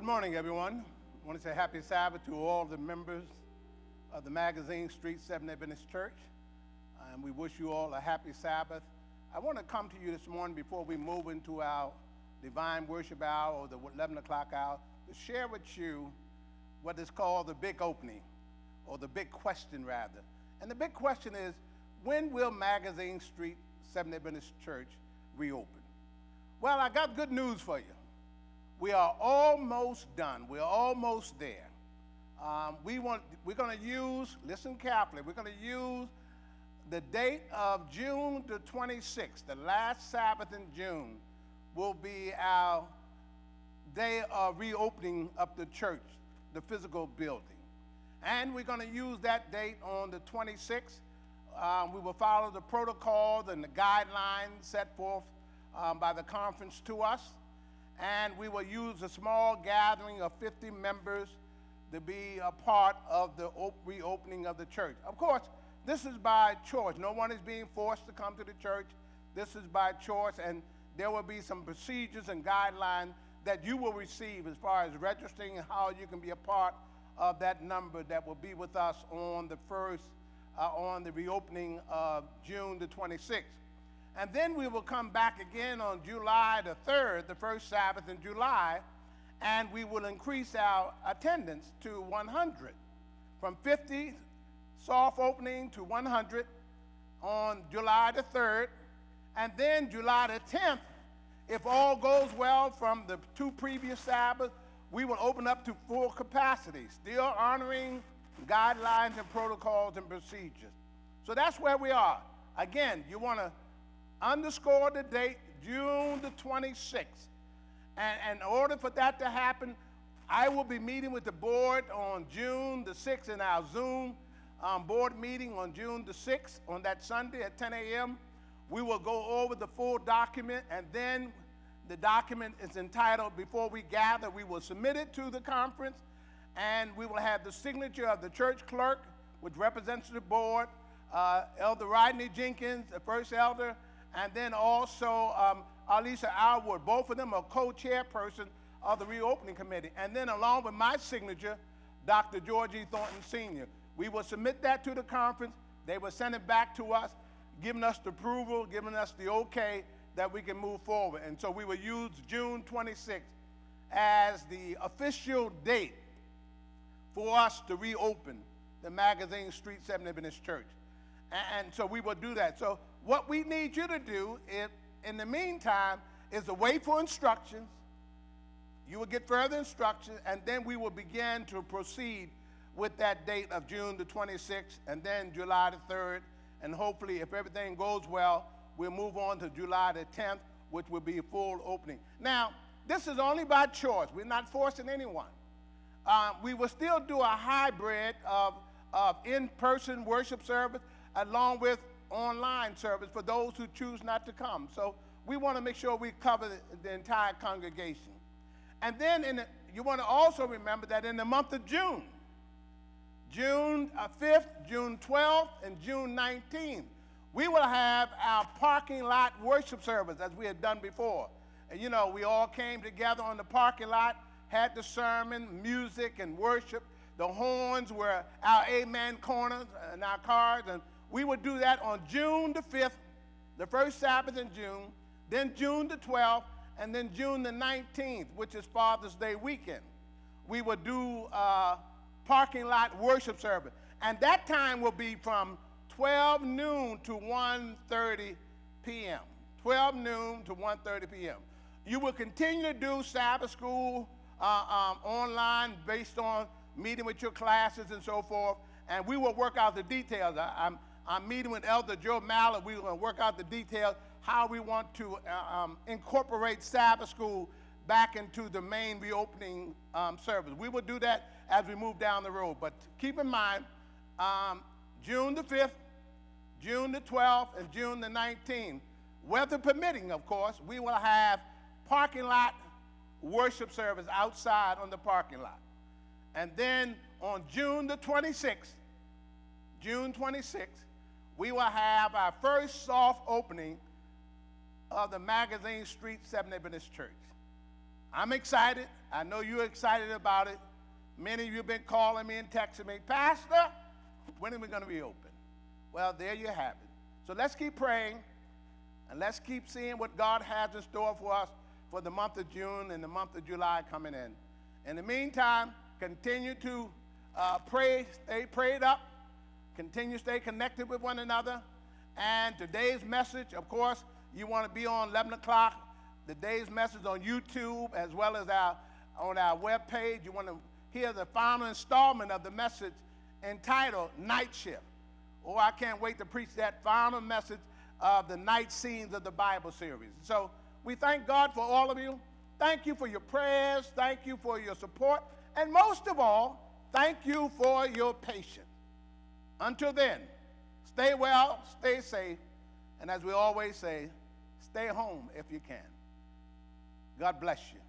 Good morning, everyone. I want to say happy Sabbath to all the members of the Magazine Street Seventh-day Adventist Church. And we wish you all a happy Sabbath. I want to come to you this morning before we move into our divine worship hour or the 11 o'clock hour to share with you what is called the big opening, or the big question rather. And the big question is, when will Magazine Street Seventh-day Adventist Church reopen? Well, I got good news for you. We are almost done. We're almost there. We're going to use, listen carefully, we're going to use the date of June the 26th, the last Sabbath in June, will be our day of reopening of the church, the physical building. And we're going to use that date on the 26th. We will follow the protocols and the guidelines set forth by the conference to us. And we will use a small gathering of 50 members to be a part of the reopening of the church. Of course, this is by choice. No one is being forced to come to the church. This is by choice, and there will be some procedures and guidelines that you will receive as far as registering and how you can be a part of that number that will be with us on the on the reopening of June the 26th. And then we will come back again on July the 3rd, the first Sabbath in July, and we will increase our attendance to 100, from 50 soft opening to 100 on July the 3rd, and then July the 10th, if all goes well from the two previous Sabbaths, we will open up to full capacity, still honoring guidelines and protocols and procedures. So that's where we are. Again, you want to underscore the date, June the 26th. And in order for that to happen, I will be meeting with the board on June the 6th in our Zoom board meeting on June the 6th on that Sunday at 10 a.m. We will go over the full document, and then the document is entitled, before we gather, we will submit it to the conference, and we will have the signature of the church clerk, which represents the board, Elder Rodney Jenkins, the first elder, and then also Alisa Alwood. Both of them are co-chairperson of the reopening committee. And then along with my signature, Dr. George E. Thornton Sr. We will submit that to the conference. They will send it back to us, giving us the approval, giving us the okay that we can move forward. And so we will use June 26th as the official date for us to reopen the Magazine Street Seventh-day Adventist Church. And so we will do that. So what we need you to do in the meantime is to wait for instructions. You will get further instructions, and then we will begin to proceed with that date of June the 26th and then July the 3rd. And hopefully, if everything goes well, we'll move on to July the 10th, which will be a full opening. Now, this is only by choice. We're not forcing anyone. We will still do a hybrid of in-person worship service along with online service for those who choose not to come. So we want to make sure we cover the entire congregation. And then you want to also remember that in the month of June, June 5th, June 12th, and June 19th, we will have our parking lot worship service as we had done before. And you know, we all came together on the parking lot, had the sermon, music, and worship. The horns were our amen corners and our cards, and we would do that on June the 5th, the first Sabbath in June, then June the 12th, and then June the 19th, which is Father's Day weekend. We would do parking lot worship service. And that time will be from 12 noon to 1:30 p.m. 12 noon to 1:30 p.m. You will continue to do Sabbath school online based on meeting with your classes and so forth, and we will work out the details. I'm meeting with Elder Joe Mallett. We're going to work out the details, how we want to incorporate Sabbath school back into the main reopening service. We will do that as we move down the road. But keep in mind, June the 5th, June the 12th, and June the 19th, weather permitting, of course, we will have parking lot worship service outside on the parking lot. And then on June the 26th, we will have our first soft opening of the Magazine Street Seventh-day Adventist Church. I'm excited. I know you're excited about it. Many of you have been calling me and texting me, Pastor, when are we going to be open? Well, there you have it. So let's keep praying, and let's keep seeing what God has in store for us for the month of June and the month of July coming in. In the meantime, continue to pray, stay prayed up, continue to stay connected with one another. And today's message, of course, you want to be on 11 o'clock. Today's message on YouTube as well as on our webpage. You want to hear the final installment of the message entitled Night Shift. Oh, I can't wait to preach that final message of the night scenes of the Bible series. So we thank God for all of you. Thank you for your prayers. Thank you for your support. And most of all, thank you for your patience. Until then, stay well, stay safe, and as we always say, stay home if you can. God bless you.